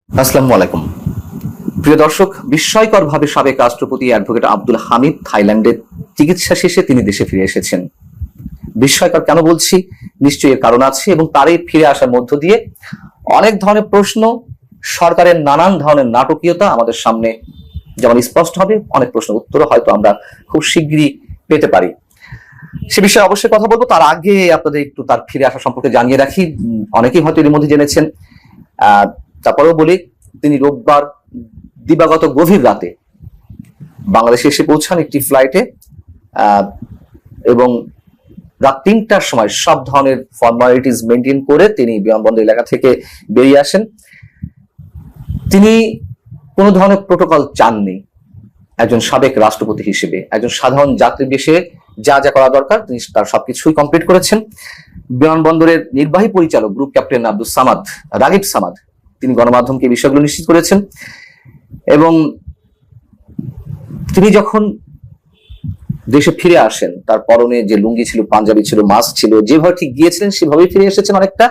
আসসালামু আলাইকুম প্রিয় দর্শক, বিস্ময়করভাবে সাবেক রাষ্ট্রপতি অ্যাডভোকেট আব্দুল হামিদ থাইল্যান্ডের চিকিৎসা শেষে তিনি দেশে ফিরে এসেছেন। বিস্ময়কর কেন বলছি? নিশ্চয়ই এর কারণ আছে, এবং তারই ফিরে আসার মধ্য দিয়ে অনেক ধরনের প্রশ্ন, সরকারের নানান ধরনের নাটকীয়তা আমাদের সামনে যেমন স্পষ্ট হবে, অনেক প্রশ্ন উত্তর হয়তো আমরা খুব শীঘ্রই পেতে পারি। সে বিষয়ে অবশ্যই কথা বলবো। তার আগে আপনাদের একটু তার ফিরে আসা সম্পর্কে জানিয়ে রাখি। অনেকেই হয়তো এর মধ্যে জেনেছেন, তারপরেও বলি, তিনি রোববার দিবাগত গভীর রাতে বাংলাদেশে এসে পৌঁছান একটি ফ্লাইটে, এবং রাত ৩টার সময় সব ধরনের ফর্মালিটিস মেনটেন করে তিনি বিমানবন্দর এলাকা থেকে বেরিয়ে আসেন। তিনি কোনো ধরনের প্রোটোকল চাননি। একজন সাবেক রাষ্ট্রপতি হিসেবে একজন সাধারণ যাত্রী বেশে যা যা করা দরকার তিনি তার সবকিছুই কমপ্লিট করেছেন। বিমানবন্দরের নির্বাহী পরিচালক গ্রুপ ক্যাপ্টেন আব্দুল সামাদ, রাগিব সামাদ, তিনি গণমাধ্যমকে বিষয়গুলো নিশ্চিত করেছেন। এবং তিনি যখন দেশে ফিরে আসেন, তার পরনে যে লুঙ্গি ছিল, পাঞ্জাবি ছিল, মাস্ক ছিল, যেভাবে ঠিক গিয়েছিলেন সেভাবেই ফিরে এসেছেন অনেকটা।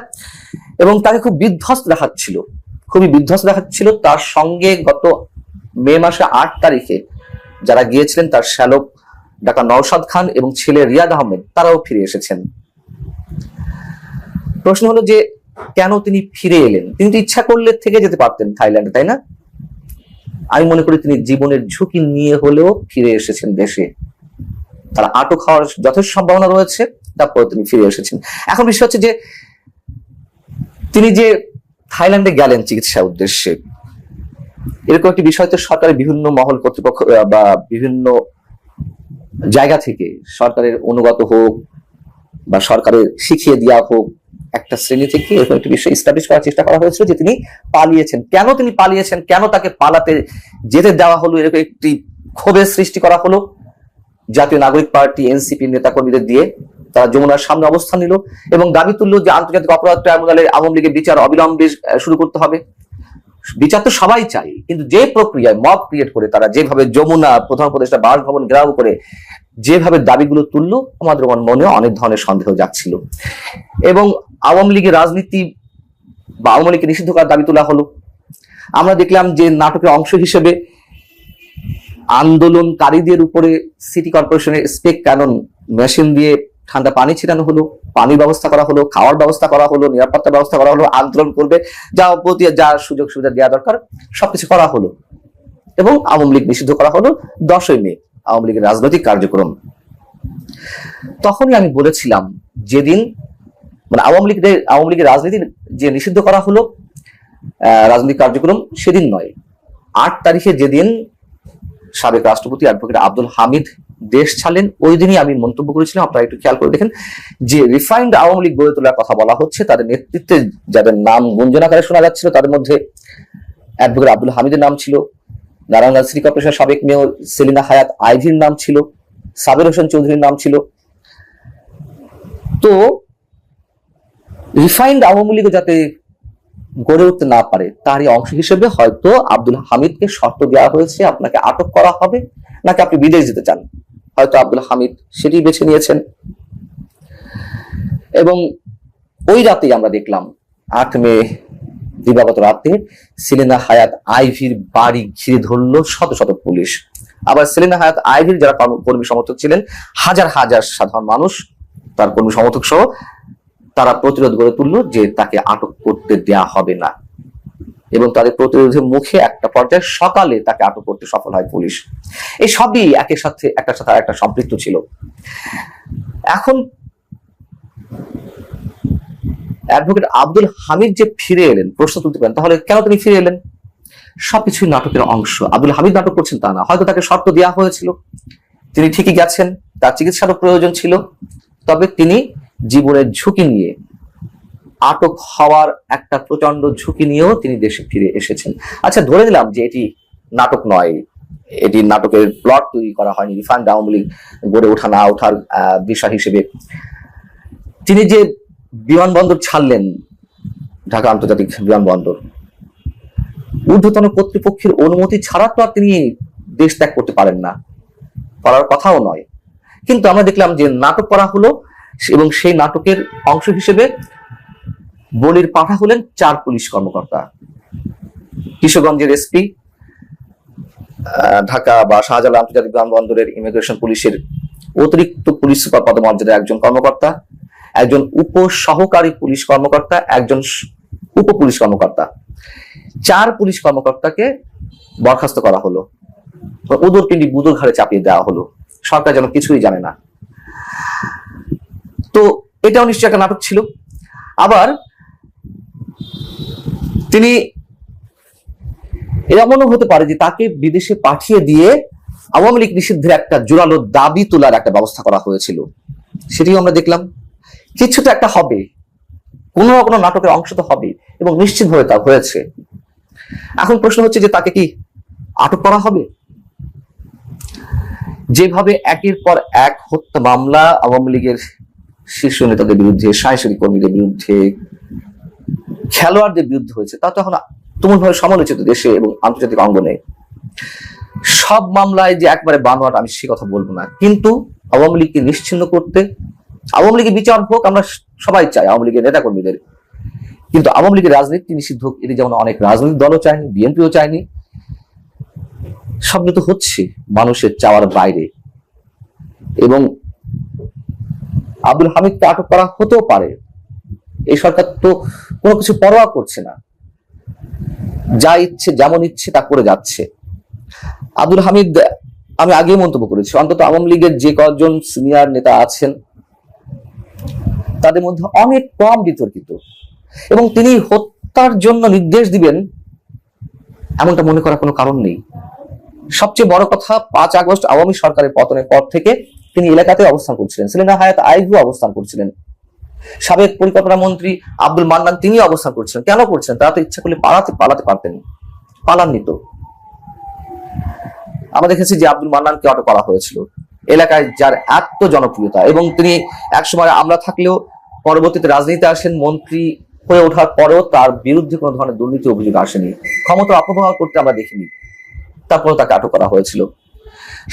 এবং তাকে খুব বিধ্বস্ত দেখাচ্ছিল, খুবই বিধ্বস্ত দেখাচ্ছিল। তার সঙ্গে গত মে মাসে ৮ তারিখে যারা গিয়েছিলেন, তার শ্যালক ডাক্তার নওশাদ খান এবং ছেলে রিয়াদ আহমেদ, তারাও ফিরে এসেছেন। প্রশ্ন হলো যে কেন তিনি ফিরে এলেন? তিনি তো ইচ্ছা করলে থেকে যেতে পারতেন থাইল্যান্ডে, তাই না? আমি মনে করি তিনি জীবনের ঝুঁকি নিয়ে হলেও ফিরে এসেছেন দেশে। তার আটক হওয়ার যথেষ্ট সম্ভাবনা রয়েছে, তারপর তিনি ফিরে এসেছেন। এখন বিষয় হচ্ছে যে তিনি যে থাইল্যান্ডে গেলেন চিকিৎসা উদ্দেশ্যে, এরকম একটি বিষয় তো সরকারের বিভিন্ন মহল কর্তৃপক্ষ বা বিভিন্ন জায়গা থেকে, সরকারের অনুগত হোক বা সরকারের শিখিয়ে দেওয়া হোক, একটা শ্রেণী থেকে এরকম একটি বিষয় এস্টাবলিশ করার চেষ্টা করা হয়েছিল যে তিনি পালিয়েছেন। কেন তিনি পালিয়েছেন, কেন তাকে পালাতে যেতে দেওয়া হলো, এরকম একটি ক্ষোভের সৃষ্টি করা হলো জাতীয় নাগরিক পার্টি এনসিপি নেতাকর্মীদের দিয়ে। তারা যমুনার সামনে অবস্থান নিল এবং দাবি তুলল যে আন্তর্জাতিক অপরাধ ট্রাইব্যুনালে আওয়ামী লীগের বিচার অবিলম্বে শুরু করতে হবে। বিচার তো সবাই চাই, কিন্তু যে প্রক্রিয়ায় মব ক্রিয়েট করে তারা যেভাবে যমুনা প্রধান উপদেষ্টা বাসভবন ঘেরাও করে যেভাবে দাবিগুলো তুললো, আমাদের মনে অনেক ধরনের সন্দেহ যাচ্ছিল। এবং আওয়ামী লীগের রাজনীতি বা আওয়ামী লীগকে নিষিদ্ধ করার দাবি তোলা হলো। আমরা দেখলাম যে নাটকের অংশ হিসেবে আন্দোলনকারীদের উপরে সিটি কর্পোরেশনের স্পেক ক্যানন মেশিন দিয়ে ঠান্ডা পানি ছিটানো হলো, পানির ব্যবস্থা করা হলো, খাওয়ার ব্যবস্থা করা হলো, নিরাপত্তার ব্যবস্থা করা হলো, আন্দোলন করবে যা সুযোগ সুবিধা দেওয়া দরকার সবকিছু করা হলো। এবং আওয়ামী লীগ নিষিদ্ধ করা হলো 10ই মে, আওয়ামী লীগের রাজনৈতিক কার্যক্রম। তখনই আমি বলেছিলাম, যেদিন মানে আওয়ামী লীগের রাজনীতি যে নিষিদ্ধ করা হলো রাজনৈতিক কার্যক্রম, সেদিন নয়, 8 তারিখে যেদিন সাবেক রাষ্ট্রপতি অ্যাডভোকেট আব্দুল হামিদ দেশ ছাড়লেন, ওই দিনই আমি মন্তব্য করেছিলাম, আপনারা একটু খেয়াল করে দেখেন, যে রিফাইন্ড আওয়ামী লীগ গড়ে তোলার কথা বলা হচ্ছে। তাদের নেতৃত্বে যাদের নাম গুঞ্জনাকারে শোনা যাচ্ছিল, তাদের মধ্যে অ্যাডভোকেট আব্দুল হামিদের নাম ছিল, নারায়ণগঞ্জ সিটি কর্পোরেশনের সাবেক মেয়র সেলিনা হায়াত আইভির নাম ছিল, সাবির হোসেন চৌধুরীর নাম ছিল। তো রিফাইন্ড আওয়ামী লীগ যাতে গড়ে উঠতে না পারে, তারই অংশ হিসেবে হয়তো আব্দুল হামিদকে শর্ত দেওয়া হয়েছে, আপনাকে আটক করা হবে নাকি আপনি বিদেশ যেতে চান। হয়তো আব্দুল হামিদ সেটি বেছে নিয়েছেন। এবং ওই রাতেই আমরা দেখলাম 8 মে দিবাগত রাতে সেলিনা হায়াত আইভির বাড়ি ঘিরে ধরলো শত শত পুলিশ। আবার সেলিনা হায়াত আইভির যারা কর্মী সমর্থক ছিলেন, হাজার হাজার সাধারণ মানুষ, তার কর্মী সমর্থক সহ, তারা প্রতিরোধ গড়ে তুললো যে তাকে আটক করতে দেয়া হবে না। এবং তাদের প্রতিরোধের মুখে একটা পর্যায়ে সকালে তাকে আটক করতে সফল হয় পুলিশ। এই সবই একটার সাথে একটা সম্পৃক্ত ছিল। এখন অ্যাডভোকেট আব্দুল হামিদ যে ফিরে এলেন, প্রশ্ন তুলতে পারেন তাহলে কেন তিনি ফিরে এলেন? সবকিছুই নাটকের অংশ। আব্দুল হামিদ নাটক করছেন তা না, হয়তো তাকে শর্ত দেওয়া হয়েছিল, তিনি ঠিকই গেছেন, তার চিকিৎসারও প্রয়োজন ছিল, তবে তিনি জীবনের ঝুঁকি নিয়ে, আটক হওয়ার একটা প্রচন্ড ঝুঁকি নিয়েও তিনি দেশে ফিরে এসেছেন। আচ্ছা, ধরে নিলাম যে এটি নাটক নয়, এটি নাটকের প্লট তৈরি করা হয়নি, রিফান্ড আওয়ামী লীগ গড়ে ওঠা না ওঠার বিষয় হিসেবে। তিনি যে বিমানবন্দর ছাড়লেন, ঢাকা আন্তর্জাতিক বিমানবন্দর, ঊর্ধ্বতন কর্তৃপক্ষের অনুমতি ছাড়া তো আর তিনি দেশ ত্যাগ করতে পারেন না, করার কথাও নয়। কিন্তু আমরা দেখলাম যে নাটক করা হলো, এবং সেই নাটকের অংশ হিসেবে বলির পাঠা হলেন 4 পুলিশ কর্মকর্তা। কিশোরগঞ্জের এসপি, ঢাকা বা শাহজালাল আন্তর্জাতিক বিমানবন্দরের ইমিগ্রেশন পুলিশের অতিরিক্ত পুলিশ সুপার পদমর্যাদার একজন কর্মকর্তা, একজন উপ সহকারী পুলিশ কর্মকর্তা, একজন উপ পুলিশ কর্মকর্তা, 4 পুলিশ কর্মকর্তাকে বরখাস্ত করা হলো। উদর পিণ্ডি বুদুর ঘাড়ে চাপিয়ে দেওয়া হলো। সরকার যেন কিছুই জানে না। তো এটাও নিশ্চয়ই একটা নাটক ছিল। আবার তিনি এমনও হতে পারে যে তাকে বিদেশে পাঠিয়ে দিয়ে আওয়ামী লীগ নিষিদ্ধের একটা জোরালো দাবি তোলার একটা ব্যবস্থা করা হয়েছিল। সেটিও আমরা দেখলাম। কিছু তো একটা হবে, কোনো না কোনো নাটকের অংশ তো হবে, এবং নিশ্চিতভাবে তা হয়েছে। এখন প্রশ্ন হচ্ছে যে তাকে কি আটক করা হবে? যেভাবে একের পর এক হত্যা মামলা আওয়ামী লীগের শীর্ষ নেতাদের বিরুদ্ধে, সাংস্কৃতিক কর্মীদের বিরুদ্ধে, খেলোয়াড়দের বিরুদ্ধে হয়েছে, তা তো এখন তুমুলভাবে সমালোচিত দেশে এবং আন্তর্জাতিক অঙ্গনে। সব মামলায় যে একবারে বানোয়াট, আমি সে কথা বলবো না, কিন্তু আওয়ামী লীগকে নিশ্চিহ্ন করতে, আওয়ামী লীগের বিচার হোক, আমরা সবাই চাই আওয়ামী লীগের নেতা কর্মীদের, কিন্তু আওয়ামী লীগের রাজনীতি নিষিদ্ধ হোক, এটি যেমন অনেক রাজনৈতিক দলও চায়নি, বিএনপিও চায়নি। সব তো হচ্ছে মানুষের চাওয়ার বাইরে। এবং আব্দুল হামিদকে আটক করা হতেও পারে। এই সরকার তো কোনো কিছু পরোয়া করছে না, যা ইচ্ছে যেমন ইচ্ছে তা করে যাচ্ছে। আব্দুল হামিদ, আমি আগে মন্তব্য করেছি, অন্তত আওয়ামী লীগের যে কয়েকজন সিনিয়র নেতা আছেন তাদের মধ্যে অনেক কম বিতর্কিত, এবং তিনি হত্যার জন্য নির্দেশ দিবেন এমনটা মনে করার কোনো কারণ নেই। সবচেয়ে বড় কথা, 5 আগস্ট আওয়ামী সরকারের পতনের পর থেকে তিনি এলাকাতে অবস্থান করছিলেন। সেলিনা হায়াৎ আইভু অবস্থান করছিলেন, সাবেক পরিকল্পনা মন্ত্রী আব্দুল মান্নান তিনি অবস্থান করছিলেন। কেন করছেন? তারা তো ইচ্ছা করলে পালাতে পারতেন, পালাননি তো। আমরা দেখেছি যে আব্দুল মান্নানকে আটক করা হয়েছিল, এলাকায় যার এত জনপ্রিয়তা, এবং তিনি একসময় আমরা থাকলেও পরবর্তীতে রাজনীতিতে আসেন, মন্ত্রী হয়ে ওঠার পরেও তার বিরুদ্ধে কোনো ধরনের দুর্নীতি অভিযোগ আসেনি, ক্ষমতা অপব্যবহার করতে আমরা দেখিনি, তারপরে তাকে আটক করা হয়েছিল।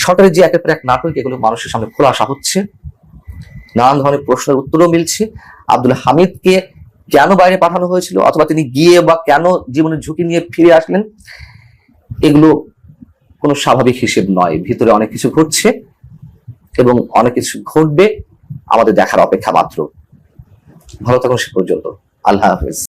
সরকারের যে একের পর এক নাটক, এগুলো মানুষের সামনে খোলাসা হচ্ছে, নানান ধরনের প্রশ্নের উত্তরও মিলছে। আব্দুল হামিদকে কেন বাইরে পাঠানো হয়েছিল, অথবা তিনি গিয়ে বা কেন জীবনের ঝুঁকি নিয়ে ফিরে আসলেন, এগুলো কোনো স্বাভাবিক হিসেব নয়। ভিতরে অনেক কিছু ঘটছে এবং অনেক কিছু ঘটবে, আমাদের দেখার অপেক্ষা মাত্র। ভালো থাকুন সে পর্যন্ত। আল্লাহ হাফেজ।